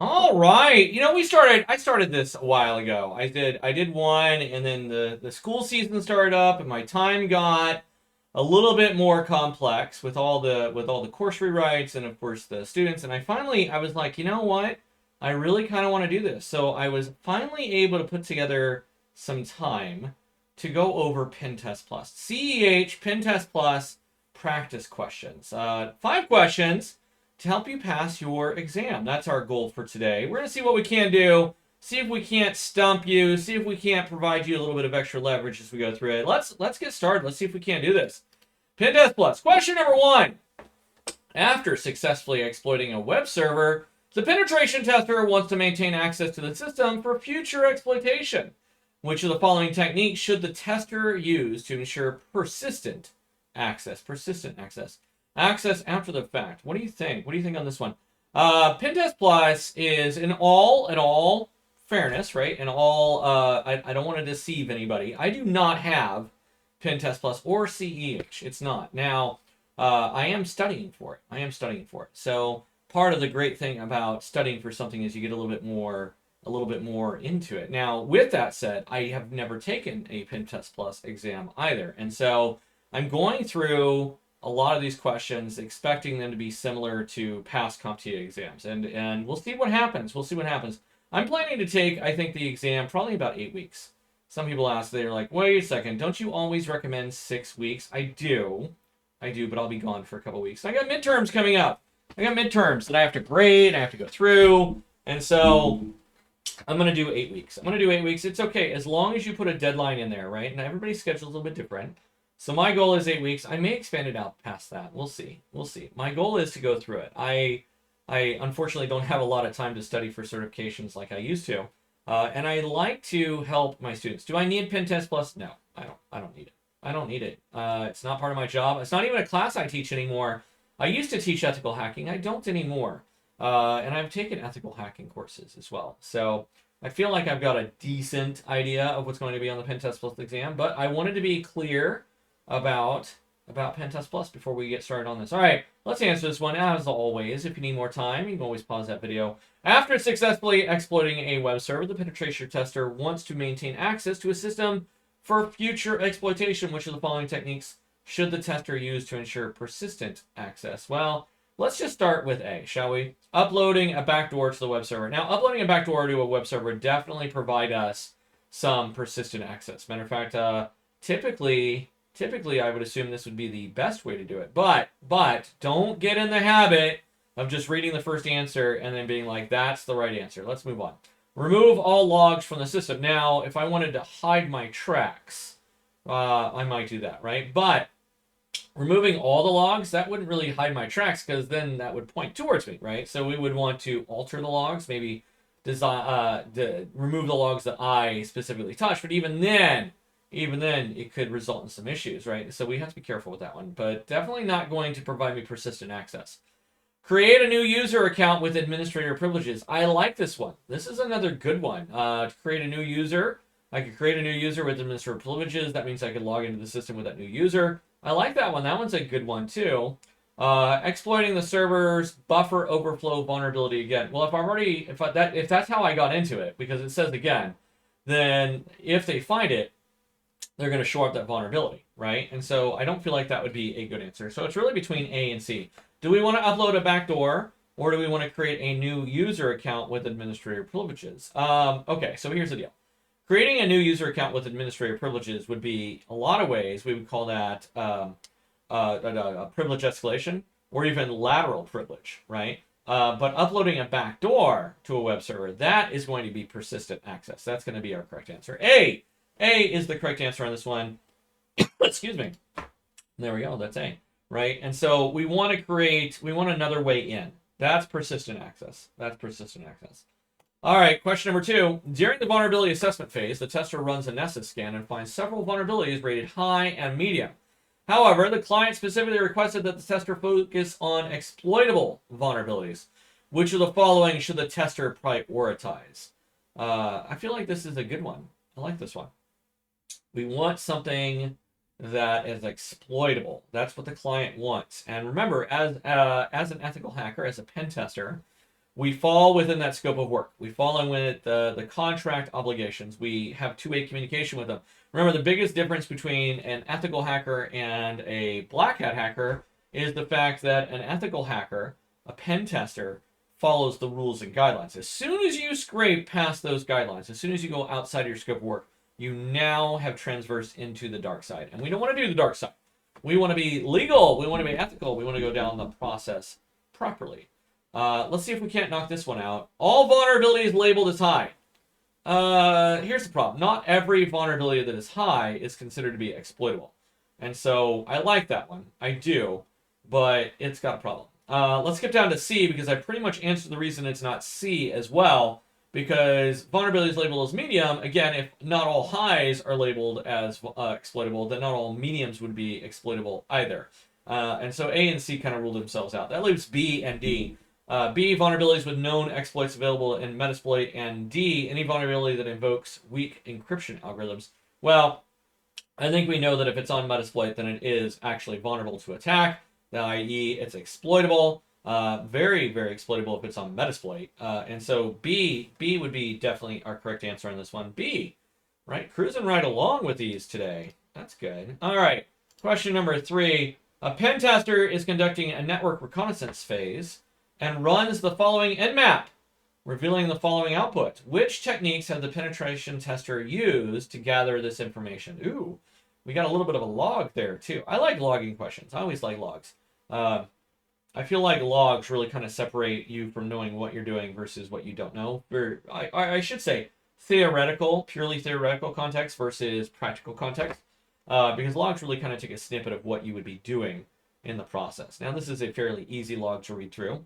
All right. I started this a while ago. I did one, and then the school season started up, and my time got a little bit more complex with all the course rewrites and of course the students. And I was like, you know what? I really kind of want to do this. So I was finally able to put together some time to go over PenTest Plus, CEH PenTest Plus practice questions. 5 questions to help you pass your exam. That's our goal for today. We're going to see what we can do, see if we can't stump you, see if we can't provide you a little bit of extra leverage as we go through it. Let's get started. Let's see if we can't do this. PenTest Plus. Question number 1. After successfully exploiting a web server, the penetration tester wants to maintain access to the system for future exploitation. Which of the following techniques should the tester use to ensure persistent access? Persistent access. Access after the fact. What do you think? What do you think on this one? PenTest Plus is in all fairness, right? In all, I don't want to deceive anybody. I do not have PenTest Plus or CEH. It's not. Now, I am studying for it. So part of the great thing about studying for something is you get a little bit more into it. Now, with that said, I have never taken a PenTest Plus exam either, and so I'm going through a lot of these questions, expecting them to be similar to past CompTIA exams, and we'll see what happens. I'm planning to take, I think, the exam probably about 8 weeks. Some people ask, they're like, wait a second, don't you always recommend 6 weeks? I do, but I'll be gone for a couple weeks. I got midterms coming up. I got midterms that I have to grade, I have to go through, and so I'm going to do 8 weeks. It's okay, as long as you put a deadline in there, right? And everybody's schedule is a little bit different. So my goal is 8 weeks. I may expand it out past that. We'll see. My goal is to go through it. I unfortunately don't have a lot of time to study for certifications like I used to. And I like to help my students. Do I need PenTest Plus? No, I don't need it. It's not part of my job. It's not even a class I teach anymore. I used to teach ethical hacking. I don't anymore. And I've taken ethical hacking courses as well. So I feel like I've got a decent idea of what's going to be on the PenTest Plus exam. But I wanted to be clear about PenTest Plus before we get started on this. All right, let's answer this one. As always, if you need more time, you can always pause that video. After successfully exploiting a web server, the penetration tester wants to maintain access to a system for future exploitation. Which of the following techniques should the tester use to ensure persistent access? Well, let's just start with A, shall we? Uploading a backdoor to the web server. Now, uploading a backdoor to a web server would definitely provide us some persistent access. Matter of fact, typically, I would assume this would be the best way to do it. But don't get in the habit of just reading the first answer and then being like, that's the right answer. Let's move on. Remove all logs from the system. Now, if I wanted to hide my tracks, I might do that, right? But removing all the logs, that wouldn't really hide my tracks because then that would point towards me, right? So we would want to alter the logs, maybe remove the logs that I specifically touched. But even then, it could result in some issues, right? So we have to be careful with that one, but definitely not going to provide me persistent access. Create a new user account with administrator privileges. I like this one. This is another good one. To create a new user, I could create a new user with administrator privileges. That means I could log into the system with that new user. I like that one. That one's a good one too. Exploiting the server's buffer overflow vulnerability again. Well, if that's how I got into it, because it says again, then if they find it, they're going to shore up that vulnerability, right? And so I don't feel like that would be a good answer. So it's really between A and C. Do we want to upload a backdoor, or do we want to create a new user account with administrator privileges? Okay, so here's the deal. Creating a new user account with administrator privileges would be a lot of ways. We would call that a privilege escalation, or even lateral privilege, right? But uploading a backdoor to a web server, that is going to be persistent access. That's going to be our correct answer. A is the correct answer on this one. Excuse me. There we go. That's A, right? And so we want another way in. That's persistent access. All right, question number 2. During the vulnerability assessment phase, the tester runs a Nessus scan and finds several vulnerabilities rated high and medium. However, the client specifically requested that the tester focus on exploitable vulnerabilities. Which of the following should the tester prioritize? I feel like this is a good one. I like this one. We want something that is exploitable. That's what the client wants. And remember, as an ethical hacker, as a pen tester, We fall within that scope of work. We fall in with the contract obligations. We have two-way communication with them. Remember, the biggest difference between an ethical hacker and a black hat hacker is the fact that an ethical hacker, a pen tester, follows the rules and guidelines. As soon as you scrape past those guidelines, as soon as you go outside of your scope of work, you now have transversed into the dark side. And we don't want to do the dark side. We want to be legal. We want to be ethical. We want to go down the process properly. Let's see if we can't knock this one out. All vulnerabilities labeled as high. Here's the problem. Not every vulnerability that is high is considered to be exploitable. And so I like that one. I do. But it's got a problem. Let's skip down to C because I pretty much answered the reason it's not C as well. Because vulnerabilities labeled as medium, again, if not all highs are labeled as exploitable, then not all mediums would be exploitable either. And so A and C kind of rule themselves out. That leaves B and D. B, vulnerabilities with known exploits available in Metasploit, and D, any vulnerability that invokes weak encryption algorithms. Well, I think we know that if it's on Metasploit, then it is actually vulnerable to attack, i.e. it's exploitable. Very, very exploitable if it's on Metasploit. And so B would be definitely our correct answer on this one. B, right? Cruising right along with these today. That's good. All right. Question number 3. A pen tester is conducting a network reconnaissance phase and runs the following nmap, revealing the following output. Which techniques have the penetration tester used to gather this information? Ooh, we got a little bit of a log there too. I like logging questions. I always like logs. I feel like logs really kind of separate you from knowing what you're doing versus what you don't know. Or I should say theoretical, purely theoretical context versus practical context. Because logs really kind of take a snippet of what you would be doing in the process. Now, this is a fairly easy log to read through.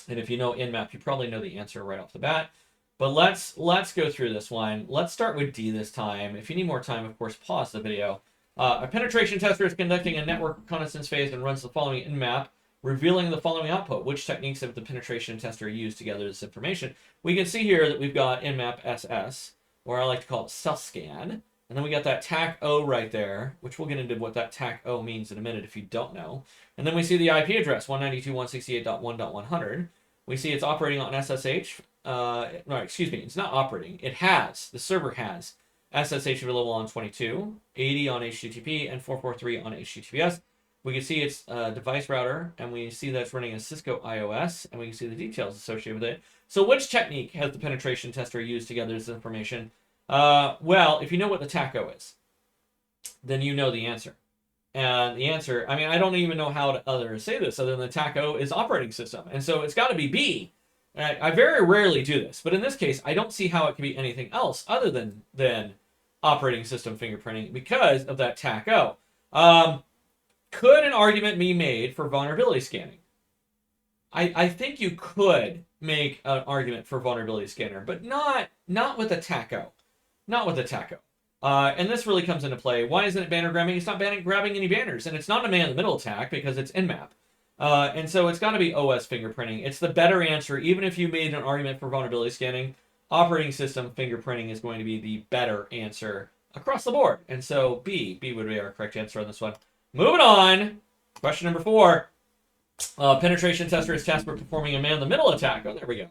And if you know nmap, you probably know the answer right off the bat. But let's go through this one. Let's start with D this time. If you need more time, of course, pause the video. A penetration tester is conducting a network reconnaissance phase and runs the following nmap, revealing the following output. Which techniques have the penetration tester used to gather this information? We can see here that we've got nmap SS, or I like to call it self-scan. And then we got that TAC-O right there, which we'll get into what that TAC-O means in a minute if you don't know. And then we see the IP address, 192.168.1.100. We see it's operating on SSH. No, excuse me, it's not operating. It has, the server has SSH available on 22, 80 on HTTP, and 443 on HTTPS. We can see it's a device router, and we see that it's running a Cisco IOS, and we can see the details associated with it. So which technique has the penetration tester used to gather this information? Well, if you know what the TAC-O is, then you know the answer. And the answer, I mean, I don't even know how to others say this other than the TAC-O is operating system. And so it's got to be B. I very rarely do this, but in this case, I don't see how it could be anything else other than operating system fingerprinting because of that TAC-O. Could an argument be made for vulnerability scanning? I think you could make an argument for vulnerability scanner, but not with the TAC-O. Not with the TAC-O. And this really comes into play. Why isn't it banner grabbing? It's not grabbing any banners, and it's not a man-in-the-middle attack because it's nmap. And so it's got to be OS fingerprinting. It's the better answer. Even if you made an argument for vulnerability scanning, operating system fingerprinting is going to be the better answer across the board. And so B would be our correct answer on this one. Moving on. Question number 4. Penetration tester is tasked with performing a man-in-the-middle attack. Oh, there we go.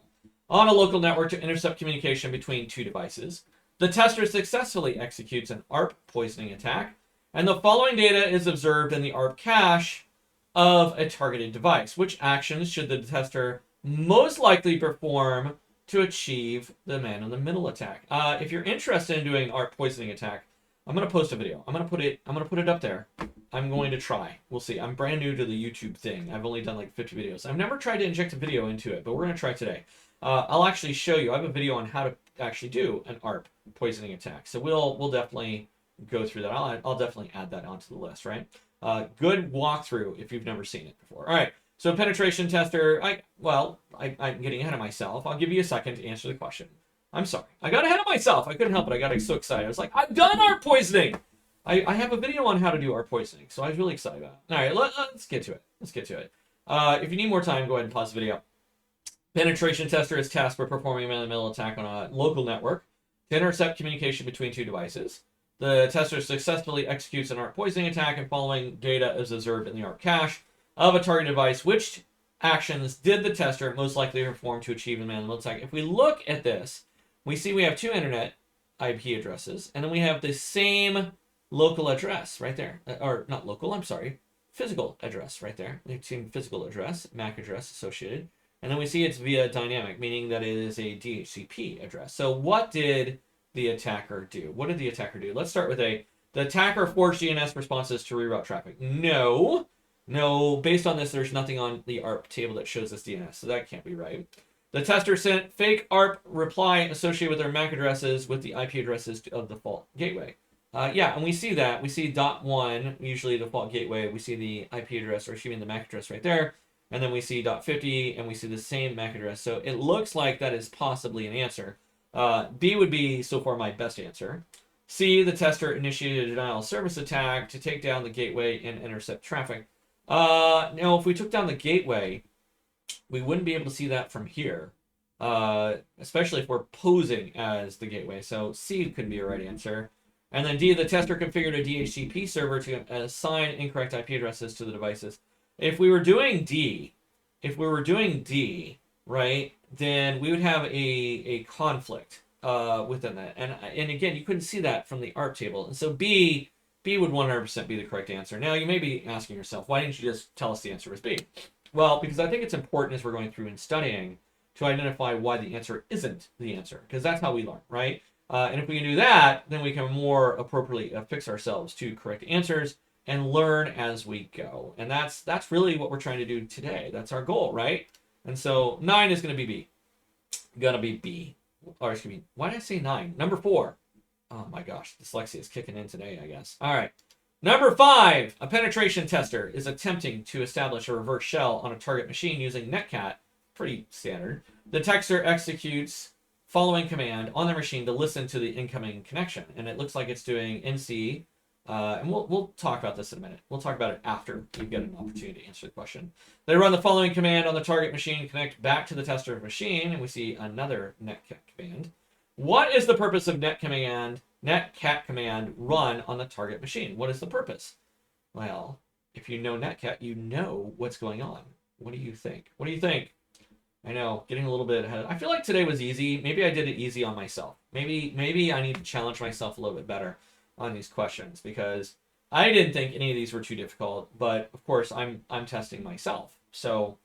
On a local network to intercept communication between two devices. The tester successfully executes an ARP poisoning attack, and the following data is observed in the ARP cache of a targeted device. Which actions should the tester most likely perform to achieve the man-in-the-middle attack? If you're interested in doing ARP poisoning attack, I'm going to post a video. I'm going to put it up there. I'm going to try. We'll see. I'm brand new to the YouTube thing. I've only done like 50 videos. I've never tried to inject a video into it, but we're going to try today. I'll actually show you. I have a video on how to actually do an ARP poisoning attack. So we'll definitely go through that. I'll definitely add that onto the list, right? Good walkthrough if you've never seen it before. All right. So penetration tester. I'm getting ahead of myself. I'll give you a second to answer the question. I'm sorry. I got ahead of myself. I couldn't help it. I got so excited. I was like, I've done ARP poisoning. I have a video on how to do ARP poisoning, so I was really excited about it. All right, let's get to it. If you need more time, go ahead and pause the video. Penetration tester is tasked with performing a man-in-the-middle attack on a local network to intercept communication between two devices. The tester successfully executes an ARP poisoning attack, and following data is observed in the ARP cache of a target device. Which actions did the tester most likely perform to achieve the minimum attack? If we look at this, we see we have two internet IP addresses, and then we have the same local address right there. Or not local, I'm sorry, physical address right there. The same physical address, MAC address associated. And then we see it's via dynamic, meaning that it is a DHCP address. So what did the attacker do? What did the attacker do? Let's start with the attacker forged DNS responses to reroute traffic. No, based on this, there's nothing on the ARP table that shows this DNS, so that can't be right. The tester sent fake ARP reply associated with their MAC addresses with the IP addresses of the default gateway. Yeah, and we see that. We see .1, usually the default gateway. We see the IP address, or excuse me, the MAC address right there. And then we see .50, and we see the same MAC address. So it looks like that is possibly an answer. B would be, so far, my best answer. C, the tester initiated a denial of service attack to take down the gateway and intercept traffic. Now, if we took down the gateway, we wouldn't be able to see that from here, especially if we're posing as the gateway. So C could be a right answer. And then D, the tester configured a DHCP server to assign incorrect IP addresses to the devices. If we were doing D, right, then we would have a conflict within that. And again, you couldn't see that from the ARP table. And so B would 100% be the correct answer. Now, you may be asking yourself, why didn't you just tell us the answer was B? Well, because I think it's important as we're going through and studying to identify why the answer isn't the answer, because that's how we learn, right? And if we can do that, then we can more appropriately affix ourselves to correct answers and learn as we go. And that's really what we're trying to do today. That's our goal, right? And so 9 is going to be B. Gonna be B. Or excuse me, why did I say 9? Number 4. Oh my gosh, dyslexia is kicking in today, I guess. All right. Number 5, a penetration tester is attempting to establish a reverse shell on a target machine using netcat. Pretty standard. The tester executes following command on the machine to listen to the incoming connection. And it looks like it's doing NC. And we'll talk about this in a minute. We'll talk about it after you get an opportunity to answer the question. They run the following command on the target machine, connect back to the tester machine, and we see another netcat command. What is the purpose of netcat command run on the target machine? What is the purpose? Well, if you know netcat, you know what's going on. What do you think? What do you think? I know, getting a little bit ahead. I feel like today was easy. Maybe I did it easy on myself. Maybe I need to challenge myself a little bit better on these questions, because I didn't think any of these were too difficult, but of course I'm testing myself. So,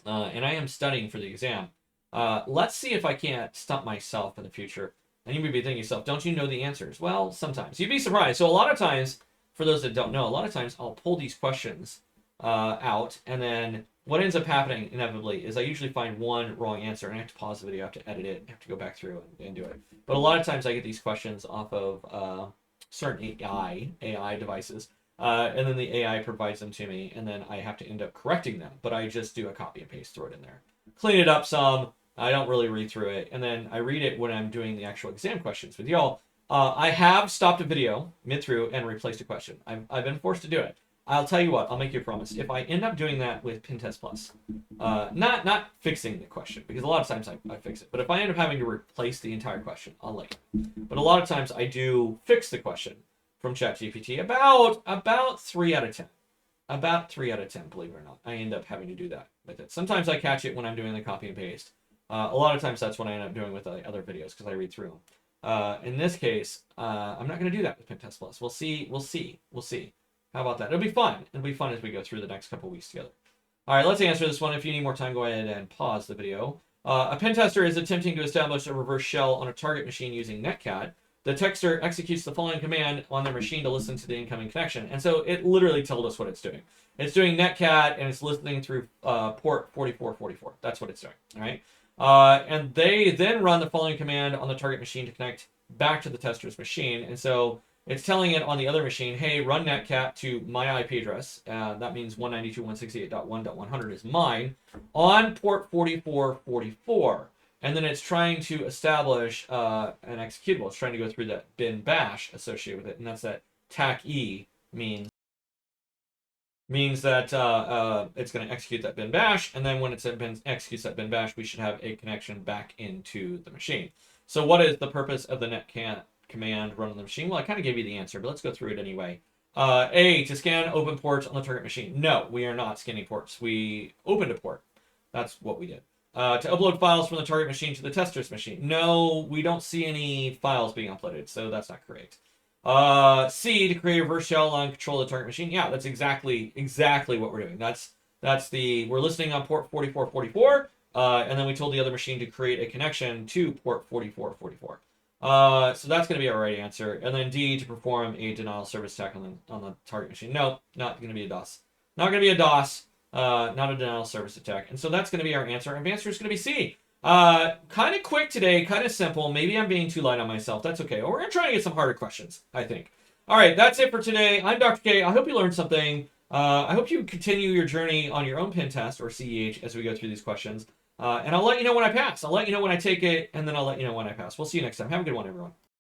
and I am studying for the exam. Let's see if I can't stump myself in the future. And you may be thinking to yourself, don't you know the answers? Well, sometimes. You'd be surprised. So a lot of times, for those that don't know, a lot of times I'll pull these questions out, and then what ends up happening inevitably is I usually find one wrong answer, and I have to pause the video, I have to edit it, I have to go back through and do it. But a lot of times I get these questions off of certain AI devices, and then the AI provides them to me, and then I have to end up correcting them. But I just do a copy and paste, throw it in there, clean it up some. I don't really read through it, and then I read it when I'm doing the actual exam questions with y'all. I have stopped a video mid-through and replaced a question. I've been forced to do it. I'll tell you what, I'll make you a promise. If I end up doing that with PenTest Plus, not fixing the question, because a lot of times I fix it, but if I end up having to replace the entire question, I'll let you. But a lot of times I do fix the question from ChatGPT about 3 out of 10. About 3 out of 10, believe it or not. I end up having to do that with it. Sometimes I catch it when I'm doing the copy and paste. A lot of times that's what I end up doing with the other videos, because I read through them. In this case, I'm not going to do that with PenTest Plus. We'll see. How about that? It'll be fun. It'll be fun as we go through the next couple weeks together. All right, let's answer this one. If you need more time, go ahead and pause the video. A pen tester is attempting to establish a reverse shell on a target machine using netcat. The tester executes the following command on their machine to listen to the incoming connection. And so it literally told us what it's doing. It's doing netcat, and it's listening through port 4444. That's what it's doing, all right? And they then run the following command on the target machine to connect back to the tester's machine. And so it's telling it on the other machine, hey, run netcat to my IP address. That means 192.168.1.100 is mine on port 4444. And then it's trying to establish an executable. It's trying to go through that bin bash associated with it. And that's that TAC-E means that it's going to execute that bin bash. And then when it executes that bin bash, we should have a connection back into the machine. So what is the purpose of the netcat command run on the machine? Well, I kind of gave you the answer, but let's go through it anyway. A, to scan open ports on the target machine. No, we are not scanning ports. We opened a port. That's what we did. To upload files from the target machine to the tester's machine. No, we don't see any files being uploaded, so that's not correct. C, to create a reverse shell on control of the target machine. Yeah, that's exactly what we're doing. We're listening on port 4444, and then we told the other machine to create a connection to port 4444. So that's going to be our right answer. And then D, to perform a denial of service attack on the target machine. No, not going to be a DOS. Not going to be a DOS. Not a denial of service attack. And so that's going to be our answer. And the answer is going to be C. Kind of quick today, kind of simple. Maybe I'm being too light on myself. That's okay. We're going to try to get some harder questions, I think. All right, that's it for today. I'm Dr. K. I hope you learned something. I hope you continue your journey on your own PenTest or CEH as we go through these questions. And I'll let you know when I pass. I'll let you know when I take it, and then I'll let you know when I pass. We'll see you next time. Have a good one, everyone.